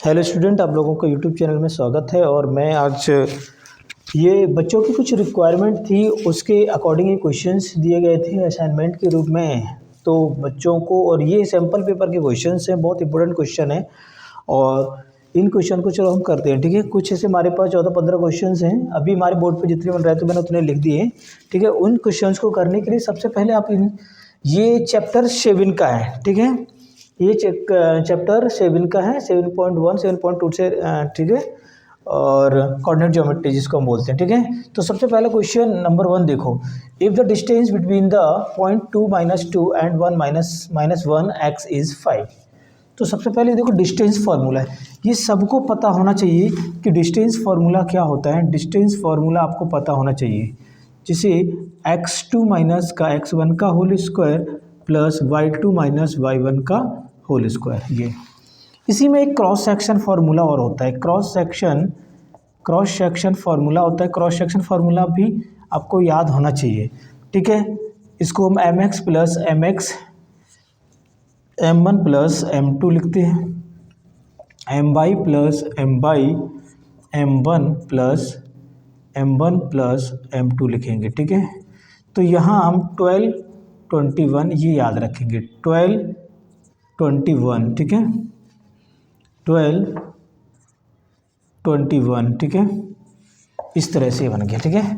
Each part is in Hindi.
हेलो स्टूडेंट, आप लोगों का यूट्यूब चैनल में स्वागत है। और मैं आज ये बच्चों की कुछ रिक्वायरमेंट थी, उसके अकॉर्डिंग ये क्वेश्चंस दिए गए थे असाइनमेंट के रूप में। तो बच्चों को, और ये सैम्पल पेपर के क्वेश्चंस हैं, बहुत इंपॉर्टेंट क्वेश्चन है। और इन क्वेश्चन को चलो हम करते हैं, ठीक है। कुछ ऐसे हमारे पास 14-15 क्वेश्चंस हैं, अभी हमारे बोर्ड पे जितने बन रहे हैं तो मैंने उतने लिख दिए, ठीक है। उन क्वेश्चंस को करने के लिए सबसे पहले आप ये चैप्टर 7 का है, ठीक है। ये चैप्टर 7 का है, 7.1 7.2 से, ठीक है। और कोऑर्डिनेट ज्योमेट्री जिसको हम बोलते हैं, ठीक है। तो सबसे पहला क्वेश्चन नंबर 1 देखो, if the distance between the point 2 - 2 and 1 - 1 x is 5। तो सबसे पहले देखो डिस्टेंस फार्मूला है, ये सबको पता होना चाहिए कि डिस्टेंस फार्मूला क्या होता है। डिस्टेंस फार्मूला आपको पता होना चाहिए, जिसे x2 - का x1 का whole square plus y2 - y1 का होल स्क्वायर। ये इसी में एक क्रॉस सेक्शन फार्मूला और होता है, क्रॉस सेक्शन फार्मूला होता है। क्रॉस सेक्शन फार्मूला भी आपको याद होना चाहिए, ठीक है। इसको हम mx plus mx m1 plus m2 लिखते हैं, my plus my m1 plus m1 plus m2 लिखेंगे, ठीक है। तो यहाँ हम 12 21 ये याद रखेंगे, 12 21, ठीक है, 12 21, ठीक है। इस तरह से बन गया, ठीक है।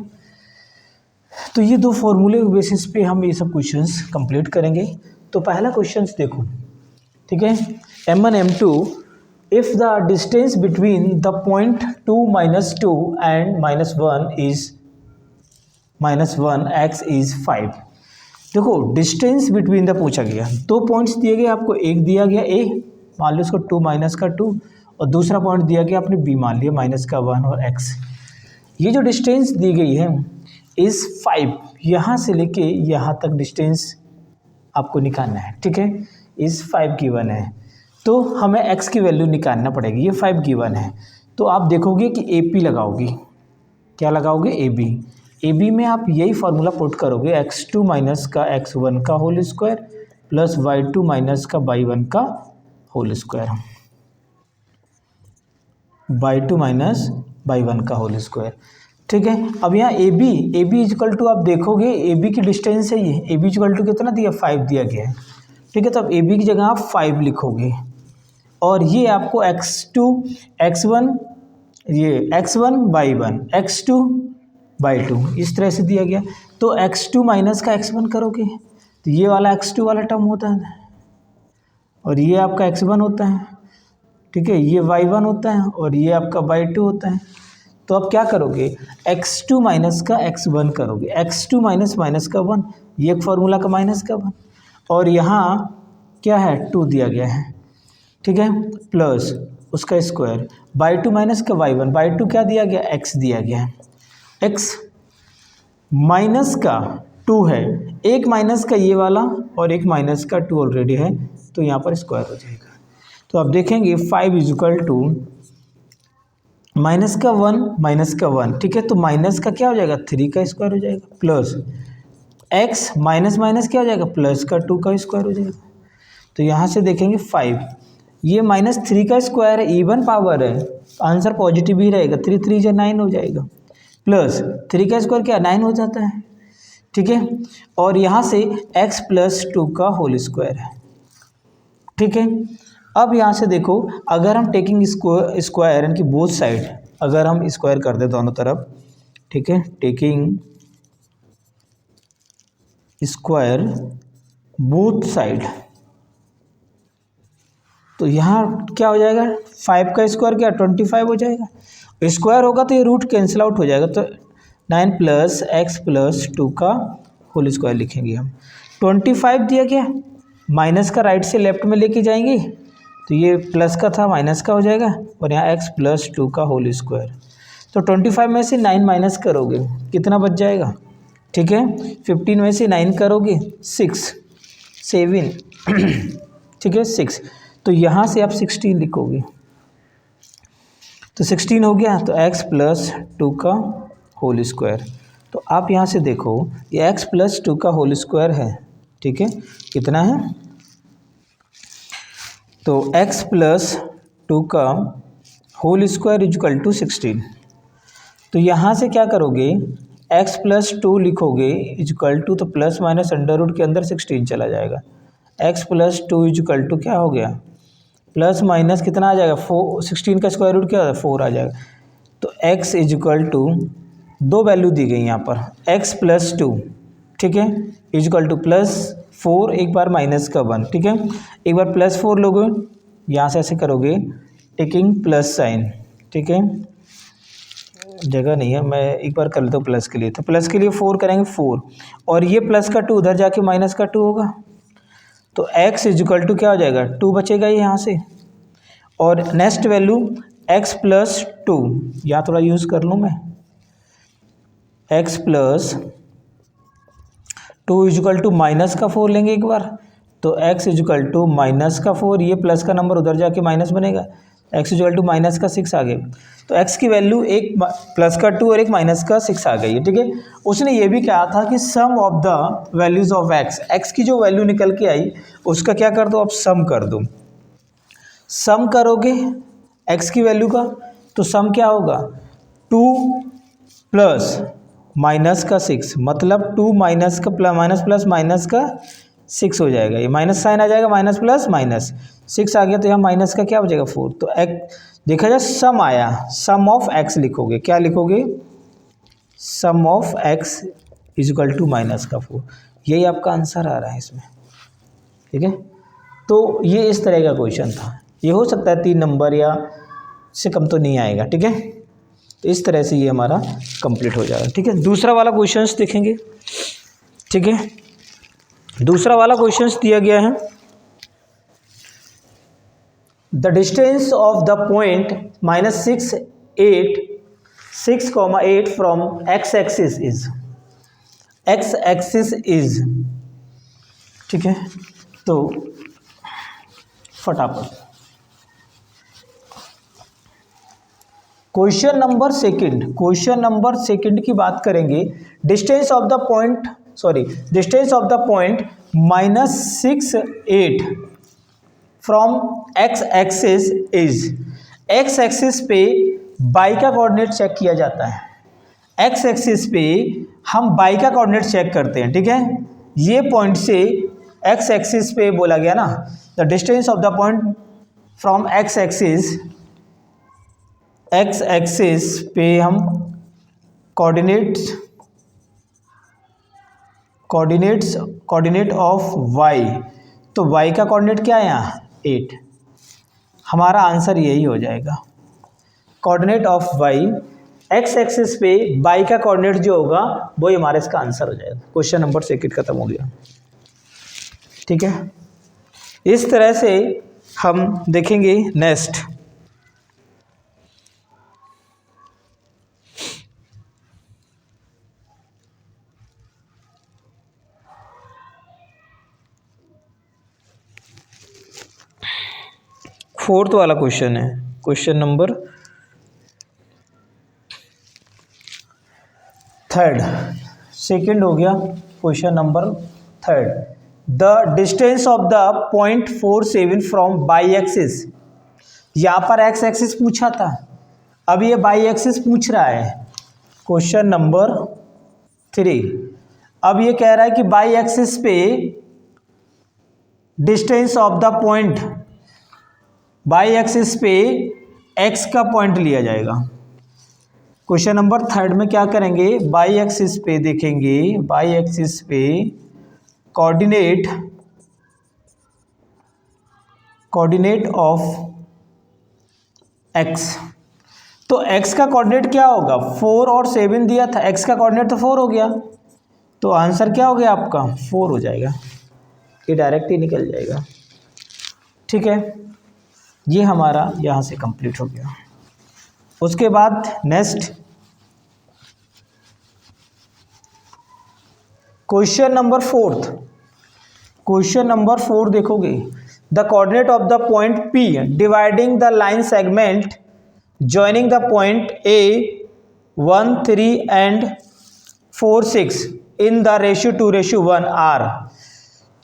तो ये दो फॉर्मूले के बेसिस पे हम ये सब क्वेश्चंस कंप्लीट करेंगे। तो पहला क्वेश्चंस देखो, ठीक है। m1 m2 if the distance between the point 2 - 2 and -1 is -1 x is 5। देखो डिस्टेंस बिटवीन द पूछा गया, दो पॉइंट्स दिए गए आपको, एक दिया गया a, मान लो इसको 2 - का 2, और दूसरा पॉइंट दिया गया आपने b मान लिया -1 और x। ये जो डिस्टेंस दी गई है इज़ 5, यहाँ से लेके यहाँ तक डिस्टेंस आपको निकालना है, ठीक है। इज़ 5 गिवन है, तो हमें x की वैल्यू निकालना पड़ेगी। ये 5 गिवन है, तो आप देखोगे कि AP लगाओगे, क्या लगाओगे, AB में आप यही फार्मूला पुट करोगे, x2 - का x1 का होल स्क्वायर प्लस y2 - का y1 का होल स्क्वायर, y2 - y1 का होल स्क्वायर, ठीक है। अब यहाँ AB इक्वल टू, आप देखोगे AB की डिस्टेंस है, ये AB इक्वल टू कितना दिया, 5 दिया गया है, ठीक है। तो अब AB की जगह आप 5 लिखोगे, और ये आपको x2 x1, ये x1 y1 x2 y2 इस तरह से दिया गया। तो x2 - का x1 करोगे तो ये वाला x2 वाला टर्म होता है, और ये आपका x1 होता है, ठीक है। ये y1 होता है, और ये आपका y2 होता है। तो अब क्या करोगे, x2 - का x1 करोगे, x2 माइनस का 1, ये एक फार्मूला का माइनस का 1, और यहाँ क्या है 2 दिया गया है, ठीक है, प्लस उसका स्क्वायर, y2 - का y1, y2 क्या दिया गया, x दिया गया है, x माइनस का 2 है, एक माइनस का ये वाला और एक माइनस का 2 ऑलरेडी है, तो यहाँ पर स्क्वायर हो जाएगा। तो आप देखेंगे 5 इज इक्वल टू माइनस का 1, ठीक है। तो माइनस का क्या हो जाएगा, 3 का स्क्वायर हो जाएगा, प्लस x माइनस क्या हो जाएगा, प्लस का 2 का स्क्वायर हो जाएगा। तो यहाँ से देखेंगे 5, ये -3 का स्क्वायर है, इवन पावर है, आंसर पॉजिटिव ही रहेगा, 3 3 जा 9 हो जाएगा, प्लस 3 का स्क्वायर क्या 9 हो जाता है, ठीक है। और यहाँ से x + 2 का होल स्क्वायर है, ठीक है। अब यहाँ से देखो, अगर हम टेकिंग स्क्वायर यानी कि बोथ साइड, अगर हम स्क्वायर कर दे दोनों तरफ, ठीक है, टेकिंग स्क्वायर बोथ साइड, तो यहाँ क्या हो जाएगा, 5 का स्क्वायर क्या 25 हो जाएगा, स्क्वायर होगा तो ये रूट कैंसिल आउट हो जाएगा, तो 9 + x + 2 का होल स्क्वायर लिखेंगे हम। 25 दिया गया, माइनस का राइट से लेफ्ट में लेके जाएंगे, तो ये प्लस का था माइनस का हो जाएगा, और यहाँ x + 2 का होल स्क्वायर। तो 25 में से 9 माइनस करोगे कितना बच जाएगा, ठीक है। 15 में से 9 करोगे 6 7 ठीक है 6, तो यहाँ से आप 16 लिखोगे, तो 16 हो गया, तो x + 2 का होल स्क्वायर। तो आप यहाँ से देखो, ये x + 2 का होल स्क्वायर है, ठीक है, कितना है, तो x + 2 का होल स्क्वायर इक्वल टू 16। तो यहाँ से क्या करोगे, x प्लस 2 लिखोगे इक्वल टू, तो प्लस माइनस अंडर रूट के अंदर 16 चला जाएगा। x प्लस 2 इक्वल टू क्या हो गया, प्लस माइनस कितना आ जाएगा 4, 16 का स्क्वायर रूट क्या है 4 आ जाएगा। तो x इक्वल टू, दो वैल्यू दी गई यहाँ पर, x प्लस 2, ठीक है, इक्वल टू प्लस 4, एक बार माइनस का 1, ठीक है, एक बार प्लस 4 लोगे, यहाँ से ऐसे करोगे टेकिंग प्लस साइन, ठीक है, जगह नहीं है, मैं एक बार कर लेता हूँ प्लस के लिए। तो प्लस के लिए 4 करेंगे 4, और ये प्लस का 2 उधर जाके माइनस का 2 होगा। तो x इक्वल टू क्या हो जाएगा, 2 बचेगा यहाँ से। और नेक्स्ट वैल्यू x प्लस 2, यहाँ थोड़ा यूज़ कर लूँ मैं, x plus 2 equal to minus का 4 लेंगे एक बार। तो x इक्वल टू माइनस का 4, ये प्लस का नंबर उधर जाके माइनस बनेगा, x इक्वल टू माइनस का 6 आ गया। तो x की वैल्यू एक प्लस का 2 और एक माइनस का 6 आ गई है, ठीक है। उसने ये भी कहा था कि sum of the values of x की जो वैल्यू निकल के आई उसका क्या कर दो, आप सम कर दो। सम करोगे x की वैल्यू का, तो सम क्या होगा, 2 प्लस माइनस का 6, मतलब 2 माइनस का माइनस प्लस माइनस का 6 हो जाएगा, ये माइनस साइन आ जाएगा, माइनस प्लस माइनस 6 आ गया, तो यहाँ माइनस का क्या हो जाएगा 4। तो x देखा जाए सम आया, सम ऑफ x लिखोगे, क्या लिखोगे, sum of x equal to minus का 4, यही आपका आंसर आ रहा है इसमें, ठीक है। तो ये इस तरह का क्वेश्चन था, ये हो सकता है 3 नंबर या से कम तो नहीं आएगा, ठीक है। तो इस तरह से ये हमारा कंप्लीट हो जाएगा, ठीक है। दूसरा वाला क्वेश्चंस देखेंगे, ठीक है। दूसरा वाला क्वेश्चंस दिया गया है, the distance of the point -6 from x axis is, ठीक है। तो फटाफट क्वेश्चन नंबर सेकंड की बात करेंगे। Distance of the point -6 from x axis is, x axis पे y का कोऑर्डिनेट चेक किया जाता है, x एक्सिस पे हम y का कोऑर्डिनेट चेक करते हैं, ठीक है। ये पॉइंट से x एक्सिस पे बोला गया ना, the distance of the point from x axis पे हम कोऑर्डिनेट ऑफ y, तो y का कोऑर्डिनेट क्या है यहाँ 8, हमारा आंसर यही हो जाएगा। Coordinate of y, x axis पे y का कोऑर्डिनेट जो होगा वही हमारा इसका आंसर हो जाएगा। क्वेश्चन नंबर सेकंड खत्म हो गया, ठीक है। इस तरह से हम देखेंगे नेक्स्ट। फोर्थ वाला क्वेश्चन है, क्वेश्चन नंबर थर्ड, सेकंड हो गया, question number third, the distance of the point 47 from by axis. यहाँ पर एक्स एक्सिस पूछा था, अब ये बाई एक्सिस पूछ रहा है, क्वेश्चन नंबर 3। अब ये कह रहा है कि बाई एक्सिस पे distance of the point, by axis पे x का पॉइंट लिया जाएगा। क्वेश्चन नंबर थर्ड में क्या करेंगे, बाई एक्सिस पे देखेंगे, बाई एक्सिस पे कोऑर्डिनेट ऑफ x, तो x का कोऑर्डिनेट क्या होगा, 4 और 7 दिया था, x का कोऑर्डिनेट तो 4 हो गया, तो आंसर क्या हो गया आपका 4 हो जाएगा, ये डायरेक्ट ही निकल जाएगा, ठीक है। ये हमारा यहाँ से कंप्लीट हो गया। उसके बाद नेक्स्ट क्वेश्चन नंबर फोर्थ देखोगे, the coordinate of the point P dividing the line segment joining the point A 1 3 and 4 6 in the ratio 2:1 R।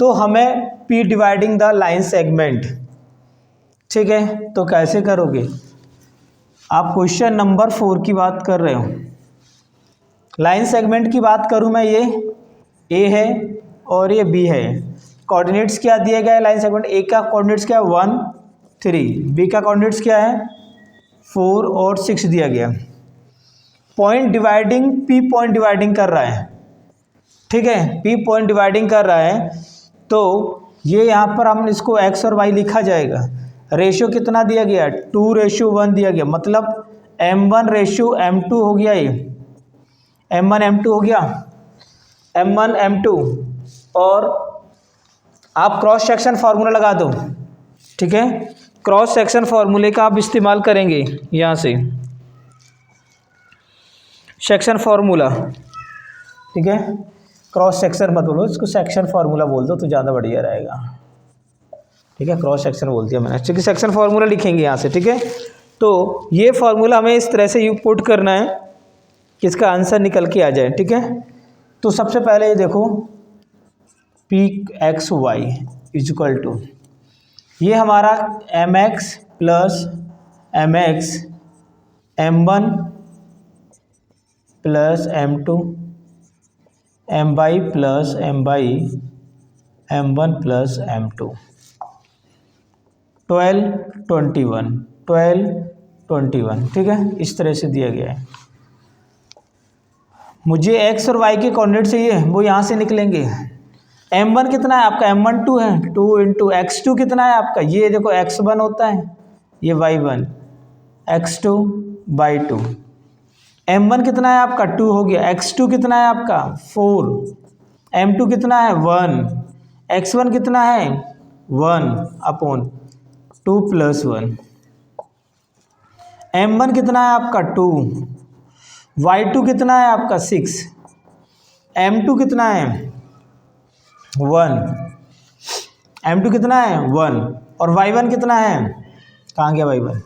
तो हमें P dividing the line segment ठीक है, तो कैसे करोगे आप? क्वेश्चन नंबर 4 की बात कर रहे हो। लाइन सेगमेंट की बात करूं मैं, ये ए है और ये बी है। कोऑर्डिनेट्स क्या दिए गए लाइन सेगमेंट? ए का कोऑर्डिनेट्स क्या है 1 3, बी का कोऑर्डिनेट्स क्या है 4 और 6 दिया गया। Point dividing, P point dividing कर रहा है, ठीक है, पी पॉइंट डिवाइडिंग कर रहा है। तो ये यहाँ पर हम इसको एक्स और वाई लिखा जाएगा। रेशियो कितना दिया गया? 2:1 दिया गया, मतलब m1:m2 हो गया। ये m1 m2 हो गया, m1 m2। और आप क्रॉस सेक्शन फार्मूला लगा दो, ठीक है, क्रॉस सेक्शन फार्मूले का आप इस्तेमाल करेंगे यहाँ से, सेक्शन फार्मूला, ठीक है, क्रॉस सेक्शन मत बोलो इसको, सेक्शन फार्मूला बोल दो तो ज़्यादा बढ़िया रहेगा, ठीक है। क्रॉस सेक्शन बोल दिया मैंने, क्योंकि सेक्शन फार्मूला लिखेंगे यहाँ से, ठीक है। तो ये फार्मूला हमें इस तरह से यू पुट करना है कि इसका आंसर निकल के आ जाए, ठीक है। तो सबसे पहले ये देखो P X Y is equal to, ये हमारा M X plus M X m1 plus m2 M Y plus M Y m1 plus m2 12 21 12 21, ठीक है, इस तरह से दिया गया है। मुझे x और y के कोऑर्डिनेट चाहिए, वो यहाँ से निकलेंगे। m1 कितना है आपका? m1 2 है, 2 इंटू x2 कितना है आपका? ये देखो x1 होता है, ये y1, x2 y2। m1 कितना है आपका? 2 हो गया। x2 कितना है आपका? 4। m2 कितना है? 1। x1 कितना है? 1 अपॉन 2 प्लस 1। m1 कितना है आपका? 2। y2 कितना है आपका? 6। m2 कितना है? 1। m2 कितना है? 1। और y1 कितना है? कहाँ गया y1?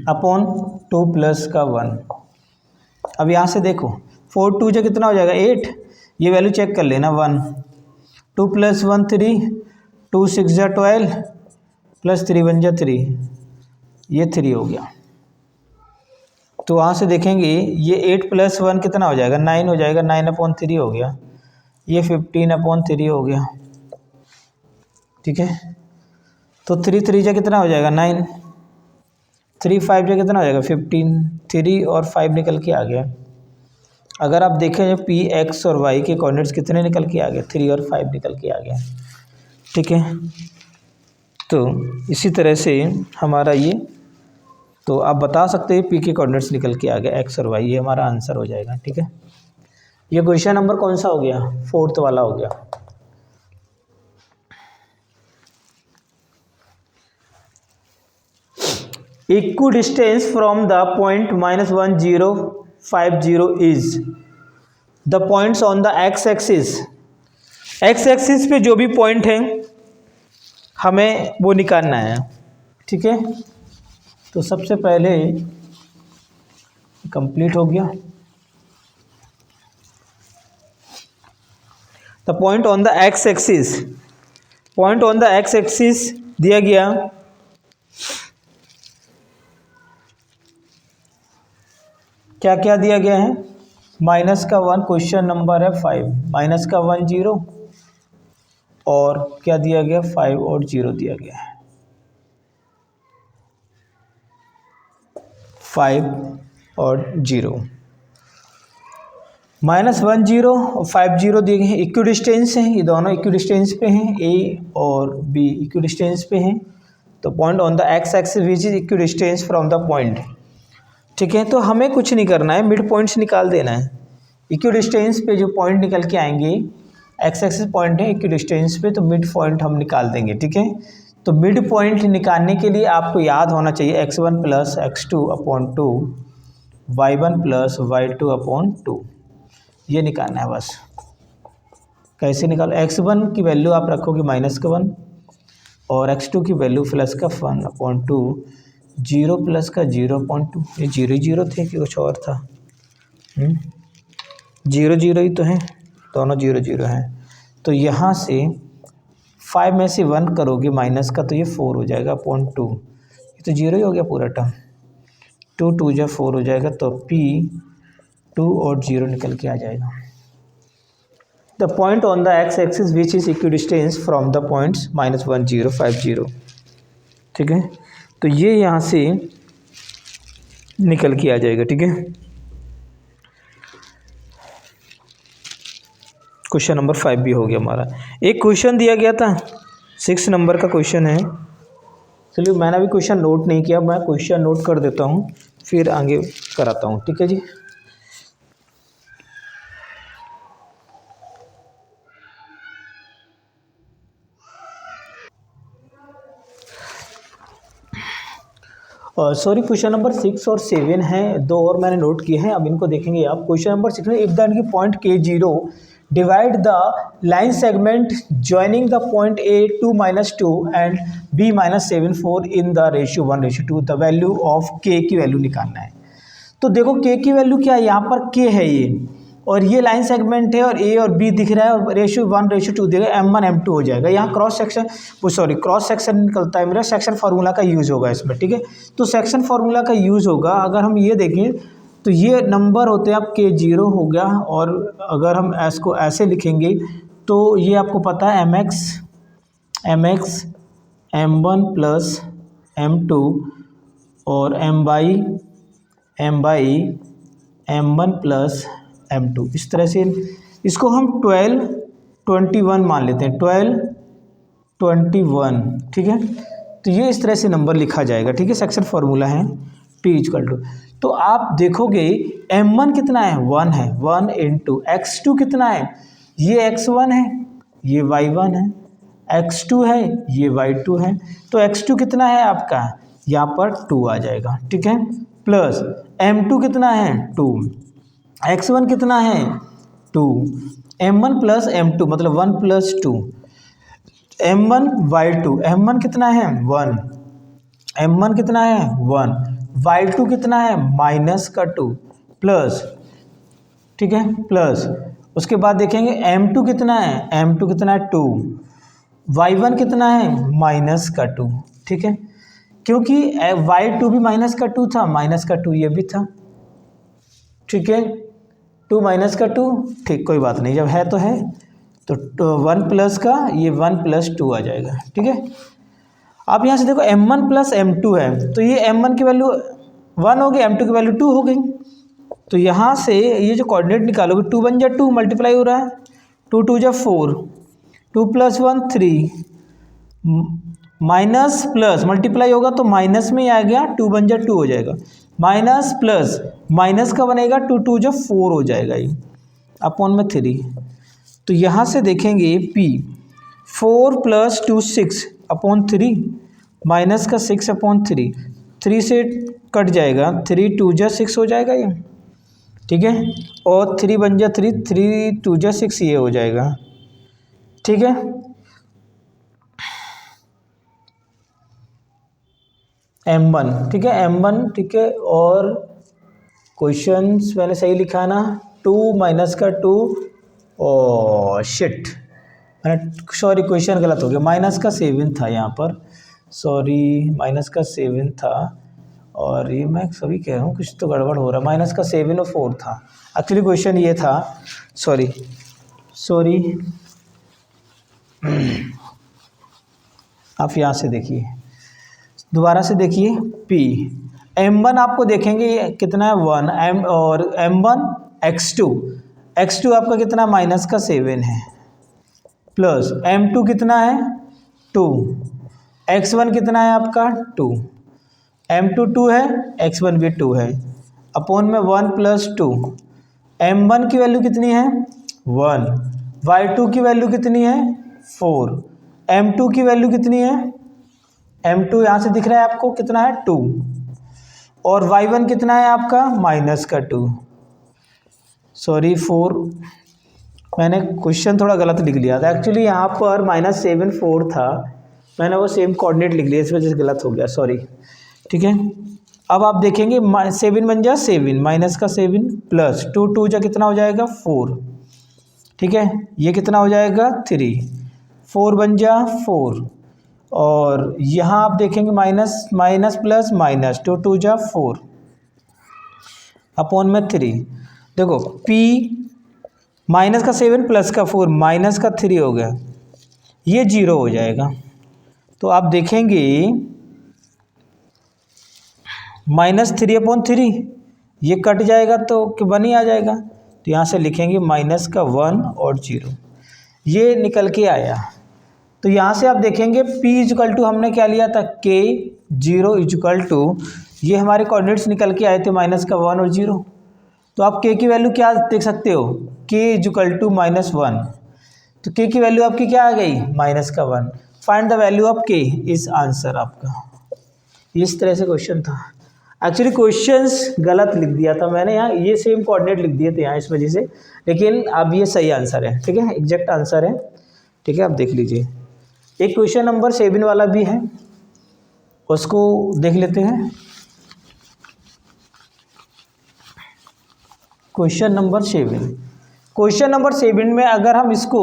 अपॉन 2 प्लस का 1। अब यहाँ से देखो 4 2 जो कितना हो जाएगा 8, ये वैल्यू चेक कर लेना 1। 2 प्लस 1 3, 2 6 जा 12 प्लस 3 1 जा 3, ये 3 हो गया। तो वहाँ से देखेंगे ये 8 प्लस 1 कितना हो जाएगा? 9 हो जाएगा, 9/3 हो गया। ये 15/3 हो गया, ठीक है। तो 3 3 जा कितना हो जाएगा? 9। 3 5 जा कितना हो जाएगा? 15। 3 और 5 निकल के आ गया। अगर आप देखें पी एक्स और वाई के कोऑर्डिनेट्स कितने निकल के आ गए? 3 और 5 निकल के आ गया, ठीक है। तो इसी तरह से हमारा ये, तो आप बता सकते हैं पी के कोऑर्डिनेट्स निकल के आ गए एक्स और वाई, ये हमारा आंसर हो जाएगा, ठीक है। ये क्वेश्चन नंबर कौन सा हो गया? 4th वाला हो गया। Equidistance from the point -1 0 5 0 is the points on the x axis। x axis पे जो भी पॉइंट है हमें वो निकालना है, ठीक है। तो सबसे पहले कंप्लीट हो गया। The point on the x axis, point on the x axis दिया गया क्या क्या दिया गया है? -1, क्वेश्चन नंबर है 5, -1 0 और क्या दिया गया? 5 और 0 दिया गया है, 5 और 0। -1 0 और 5 0 दिए गए हैं, इक्विडिस्टेंस हैं, ये दोनों इक्विडिस्टेंस पे हैं, ए और बी इक्विडिस्टेंस पे हैं। तो point on the x axis which is equidistance from the point, ठीक है। तो हमें कुछ नहीं करना है, मिड पॉइंट्स निकाल देना है। इक्विडिस्टेंस पे जो पॉइंट निकल के आएंगे, एक्स एक्सिस पॉइंट है इक्विडिस्टेंस पे, तो मिड पॉइंट हम निकाल देंगे, ठीक है। तो मिड पॉइंट निकालने के लिए आपको याद होना चाहिए x1 plus x2 upon 2, y1 plus y2 upon 2, ये निकालना है बस। कैसे निकाल? x1 की वैल्यू आप रखोगे -1 और x2 की वैल्यू +1 अपॉन 2, 0 प्लस का 0.2, ये 0 0 थे कि कुछ और था? 0 0 ही तो हैं, दोनों 0 0 हैं। तो यहाँ से 5 में से 1 करोगे माइनस का तो ये 4 हो जाएगा अपॉन 2, ये तो 0 ही हो गया पूरा टर्म। 2 2 जा 4 हो जाएगा, तो P 2 और 0 निकल के आ जाएगा। The point on the x axis which is equidistance from the points -1 0 5 0। ठीक है, तो ये यहाँ से निकल के आ जाएगा। ठीक है, क्वेश्चन नंबर 5 भी हो गया हमारा। एक क्वेश्चन दिया गया था 6 नंबर का क्वेश्चन है। चलिए, मैंने अभी क्वेश्चन नोट नहीं किया, मैं क्वेश्चन नोट कर देता हूँ फिर आगे कराता हूँ। ठीक है जी। सॉरी, क्वेश्चन नंबर 6 और 7 हैं, 2 और मैंने नोट किए हैं, अब इनको देखेंगे आप। क्वेश्चन नंबर 6 में if the key point K0 divide the line segment joining the point A 2 - 2 and B -7 4 in the ratio 1:2, the value of K की वैल्यू निकालना है। तो देखो K की वैल्यू क्या है, यहाँ पर K है ये, और ये लाइन सेगमेंट है और A और B दिख रहा है, और रेशियो 1:2 देगा, M1 M2 हो जाएगा। यहाँ क्रॉस सेक्शन निकलता है मेरा, सेक्शन फार्मूला का यूज़ होगा इसमें। ठीक है, तो सेक्शन फार्मूला का यूज़ होगा। अगर हम ये देखें तो ये नंबर होते हैं, आप K0 हो गया, और अगर हम को ऐसे लिखेंगे तो ये आपको पता है mx M1 + M2 और M1 + M2, इस तरह से इसको हम 12 21 मान लेते हैं, 12 21। ठीक है, तो ये इस तरह से नंबर लिखा जाएगा। ठीक है, सेक्शन फार्मूला है T = तो आप देखोगे M1 कितना है, 1 है, 1 × x2 कितना है, ये x1 है, ये y1 है, x2 है, ये y2 है, तो x2 कितना है आपका, यहाँ पर 2 आ जाएगा। ठीक है, प्लस M2 कितना है, 2, x1 कितना है, 2, M1 + M2 मतलब 1 + 2, M1 y2, M1 कितना है, 1, M1 कितना है, 1, y2 कितना है, -2 प्लस। ठीक है, प्लस उसके बाद देखेंगे M2 कितना है, M2 कितना है, 2, y1 कितना है, -2। ठीक है, क्योंकि y2 भी -2 था, -2 ये भी था। ठीक है, 2 - 2, ठीक, कोई बात नहीं, जब है तो है, तो 1 प्लस का ये 1 + 2 आ जाएगा। ठीक है, आप यहाँ से देखो M1 + M2 है, तो ये M1 की वैल्यू 1 हो गई, M2 की वैल्यू 2 हो गई। तो यहाँ से ये जो कोऑर्डिनेट निकालोगे, 2 × 2 मल्टीप्लाई हो रहा है, 2 2 × 4, 2 + 1 3, माइनस प्लस मल्टीप्लाई होगा तो माइनस में ही आ गया, 2 × 2 हो जाएगा, माइनस प्लस माइनस का बनेगा, 2 2 × 4 हो जाएगा, ये अपॉन में 3। तो यहाँ से देखेंगे P 4 + 2 6 अपॉन 3, माइनस का 6 अपॉन 3, 3 से कट जाएगा, 3 2 × 6 हो जाएगा ये। ठीक है, और 3 बन जा 3, 3 2 × 6 ये हो जाएगा। ठीक है, M1। ठीक है, M1। ठीक है, और क्वेश्चंस मैंने सही लिखा ना, 2 - 2 और शिट, मैंने सॉरी क्वेश्चन गलत हो गया, -7 था यहाँ पर, सॉरी -7 था, और ये मैं सभी कह रहा हूँ कुछ तो गड़बड़ हो रहा है, -7 और 4 था एक्चुअली, क्वेश्चन ये था, सॉरी आप यहाँ से देखिए, दोबारा से देखिए, P M1 आपको देखेंगे ये कितना है, 1 M, और M1 x2 आपका कितना, -7 है, प्लस M2 कितना है, 2, x1 कितना है आपका, 2, M2 2 है, x1 भी 2 है, अपॉन में 1 + 2, M1 की वैल्यू कितनी है, 1, y2 की वैल्यू कितनी है, 4, M2 की वैल्यू कितनी है, M2 यहाँ से दिख रहा है आपको कितना है, 2, और y1 कितना है आपका, -2, सॉरी 4, मैंने क्वेश्चन थोड़ा गलत लिख लिया था एक्चुअली, यहाँ पर -7 4 था, मैंने वो सेम कोऑर्डिनेट लिख लिया, इस वजह से गलत हो गया, सॉरी। ठीक है, अब आप देखेंगे 7 बन जा 7, -7 प्लस 2 2 जा कितना हो जाएगा, 4। ठीक है, ये कितना हो जाएगा, 3, 4 बन जा 4, और यहाँ आप देखेंगे माइनस माइनस प्लस माइनस, 2 2 जा 4 अपॉन में 3। देखो P माइनस का 7 प्लस का 4 माइनस का 3 हो गया, ये 0 हो जाएगा। तो आप देखेंगे -3/3 ये कट जाएगा तो 1 ही आ जाएगा। तो यहाँ से लिखेंगे माइनस का 1 और 0, ये निकल के आया। तो यहाँ से आप देखेंगे P इक्वल टू हमने क्या लिया था, K 0 इक्वल टू, ये हमारे कोऑर्डिनेट्स निकल के आए थे माइनस का 1 और 0। तो आप K की वैल्यू क्या देख सकते हो, K इक्वल टू -1। तो K की वैल्यू आपकी क्या आ गई, माइनस का 1। Find the value of K इस आंसर आपका। इस तरह से क्वेश्चन था। एक्चुअली क्वेश्चंस गलत लिख दिया था मैंने, यहाँ ये सेम कोऑर्डिनेट लिख दिए थे यहाँ इस वजह से, लेकिन अब ये सही आंसर है, ठीक है, एग्जैक्ट आंसर है, ठीक है। आप देख लीजिए, एक क्वेश्चन नंबर 7 वाला भी है, उसको देख लेते हैं। क्वेश्चन नंबर 7 में अगर हम इसको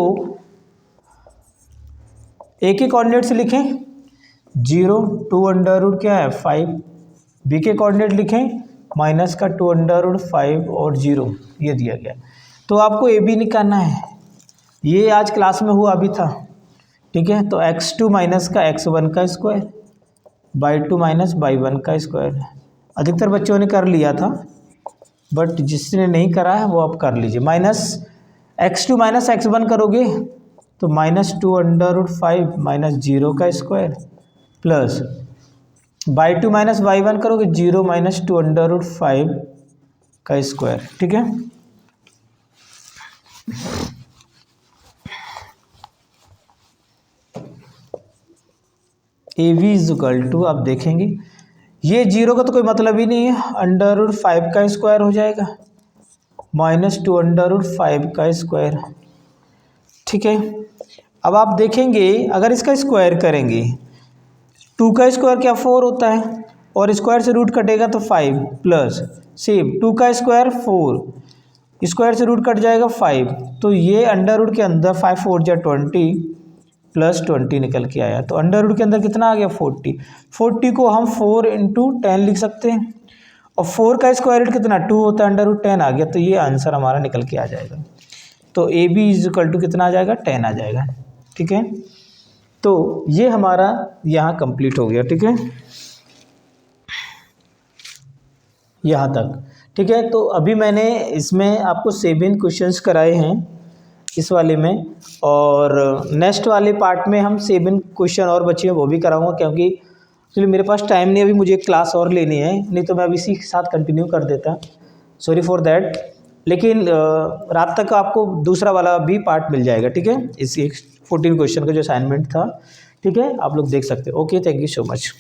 ए के कोऑर्डिनेट से लिखें 0 2 क्या है 5, बी के कोऑर्डिनेट लिखें माइनस का 2 और 0, ये दिया गया। तो आपको ए बी निकालना है, ये आज क्लास में हुआ अभी था, ठीक है। तो x2 माइनस का x1 का स्क्वायर बाई 2 माइनस बाई 1 का स्क्वायर। अधिकतर बच्चों ने कर लिया था, बट जिसने नहीं करा है वो आप कर लीजिए। माइनस x2 माइनस x1 करोगे तो -2 माइनस 0 का square plus by 2 minus by 1 करोगे 0 माइनस 2 का स्क्वायर, ठीक है। A V is equal to, आप देखेंगे ये 0 का तो कोई मतलब ही नहीं है, √5 का स्क्वायर हो जाएगा माइनस 2 का स्क्वायर, ठीक है। अब आप देखेंगे अगर इसका स्क्वायर करेंगे 2 का स्क्वायर क्या 4 होता है, और स्क्वायर से रूट कटेगा तो 5 प्लस सेम 2 का स्क्वायर 4, स्क्वायर से रूट कट जाएगा 5, तो ये अंडर रूट के अंदर 5 4 जा 20 प्लस 20 निकल के आया। तो अंडर रूट के अंदर कितना आ गया 40 को हम 4 × 10 लिख सकते हैं, और 4 का स्क्वायर रूट कितना 2 होता है, अंडर रूट 10 आ गया, तो ये आंसर हमारा निकल के आ जाएगा। तो A B is equal to कितना आ जाएगा 10 आ जाएगा, ठीक है। तो ये हमारा यहाँ कंप्लीट हो गया, ठीक है, यहाँ तक, ठीक है। तो अभी मैंने इसमें आपको 7 क्वेश्चंस कराए हैं इस वाले में, और नेक्स्ट वाले पार्ट में हम 7 क्वेश्चन और बचे हैं वो भी कराऊंगा, क्योंकि एक्चुअली मेरे पास टाइम नहीं, अभी मुझे क्लास और लेनी है, नहीं तो मैं अभी इसी के साथ कंटिन्यू कर देता, सॉरी फॉर दैट। लेकिन रात तक आपको दूसरा वाला भी पार्ट मिल जाएगा, ठीक है, इस 14 क्वेश्चन का जो असाइनमेंट था, ठीक है, आप लोग देख सकते हो। Okay, thank you so much.